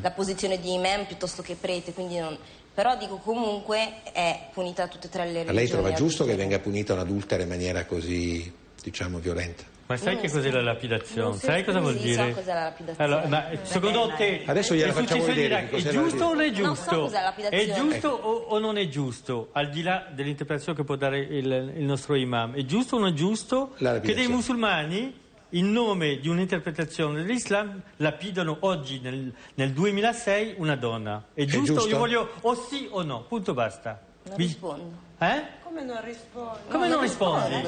la posizione di imam piuttosto che prete, quindi non... Però dico, comunque è punita tutte e tre le religioni. Ma lei trova giusto che venga punita un'adultera in maniera così, diciamo, violenta? Ma sai che cos'è la lapidazione? Sai cosa vuol dire? So cos'è la lapidazione. Allora, ma secondo te adesso gliela facciamo vedere è giusto o non è giusto? Non so cos'è la lapidazione. È giusto o non è giusto? Al di là dell'interpretazione che può dare il nostro imam, è giusto o non è giusto che dei musulmani, in nome di un'interpretazione dell'Islam, lapidano oggi nel 2006 una donna? È giusto? Io voglio o sì o no, punto basta. Non rispondo. Come non rispondi? Come non rispondi?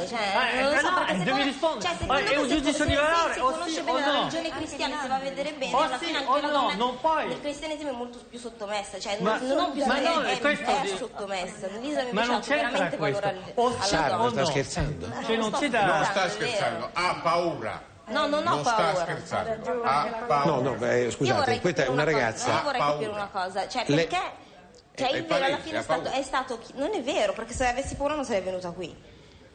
Devi rispondere. È un giudice di valore, se o conosce sì bene o la no. religione cristiana, si va a vedere bene, O alla sì fine o anche la no, donna non puoi. nel cristianesimo è molto più sottomessa, cioè Ma non più no, è sottomessa. Nell'Islam invece ha veramente valore alla donna. Sta scherzando? Cioè non c'è da... Non sta scherzando, ha paura. No, non ho paura. Sta scherzando, ha paura. No, scusate, questa è una ragazza... Io vorrei capire una cosa, cioè perché... Cioè il vero alla fine è stato... Non è vero, perché se avessi paura non sarei venuta qui.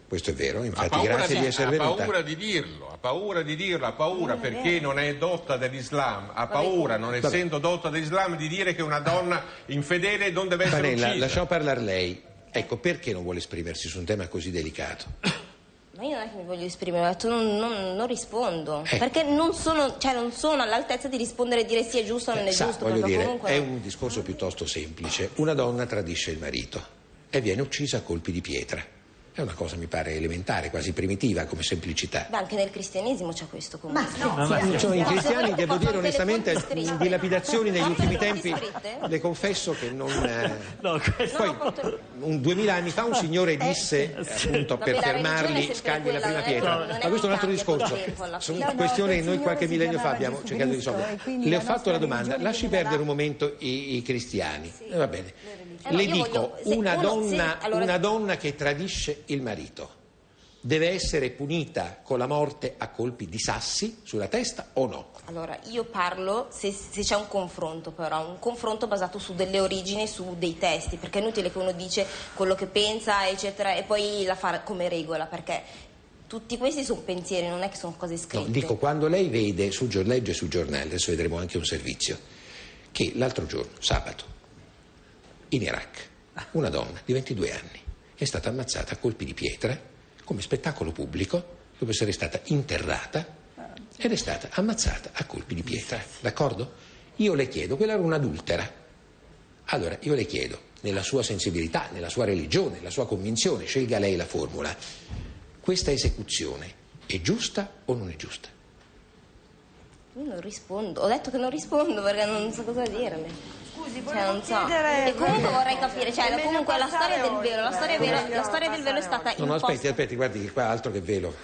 Questo è vero, infatti grazie di essere venuta. Ha paura di dirlo, ha paura perché non è dotta dell'Islam, ha paura, non essendo dotta dell'Islam, di dire che una donna infedele non deve essere uccisa. Lasciamo parlare lei. Ecco, perché non vuole esprimersi su un tema così delicato? Ma io non è che mi voglio esprimere, ho detto non rispondo, perché non sono all'altezza di rispondere e dire sì è giusto o non è giusto. Voglio dire, comunque... è un discorso piuttosto semplice. Una donna tradisce il marito e viene uccisa a colpi di pietra. È una cosa, mi pare, elementare, quasi primitiva come semplicità. Beh, anche nel cristianesimo c'è questo comunque. I cristiani, devo dire onestamente, di lapidazioni negli ultimi tempi, le confesso che non... Poi, 2000 anni fa un signore disse, appunto, per fermarli, scagli la prima pietra. Ma questo è un altro discorso. Sono questioni che noi qualche millennio fa abbiamo cercato di risolvere. Le ho fatto la domanda, lasci perdere un momento i cristiani. Va bene. Le dico, una donna che tradisce il marito deve essere punita con la morte a colpi di sassi sulla testa o no? Allora, io parlo se c'è un confronto, però un confronto basato su delle origini, su dei testi, perché è inutile che uno dice quello che pensa, eccetera, e poi la fa come regola, perché tutti questi sono pensieri, non è che sono cose scritte. No, dico, quando lei vede, legge sul giornale, adesso vedremo anche un servizio, che l'altro giorno, sabato, in Iraq, una donna di 22 anni è stata ammazzata a colpi di pietra come spettacolo pubblico dopo essere stata interrata ed è stata ammazzata a colpi di pietra, d'accordo? Io le chiedo, quella era un'adultera, allora io le chiedo, nella sua sensibilità, nella sua religione, nella sua convinzione, scelga lei la formula, questa esecuzione è giusta o non è giusta? Io non rispondo, ho detto che non rispondo perché non so cosa dirle. Scusi, non so. chiedere... E comunque vorrei capire, comunque la storia del velo, la storia del velo è stata imposta. No, aspetti, guardi che qua altro che velo.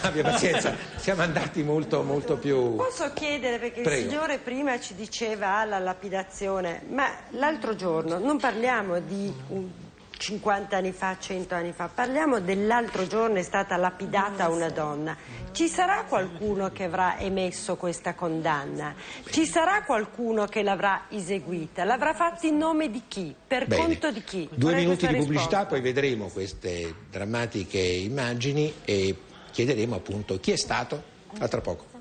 Abbia pazienza, siamo andati molto più... Posso chiedere, perché Prego. Il signore prima ci diceva la lapidazione, ma l'altro giorno non parliamo di 50 anni fa, 100 anni fa, parliamo dell'altro giorno è stata lapidata una donna. Ci sarà qualcuno che avrà emesso questa condanna? Ci sarà qualcuno che l'avrà eseguita? L'avrà fatta in nome di chi? Per conto di chi? 2 minuti di pubblicità, poi vedremo queste drammatiche immagini e chiederemo appunto chi è stato. A tra poco.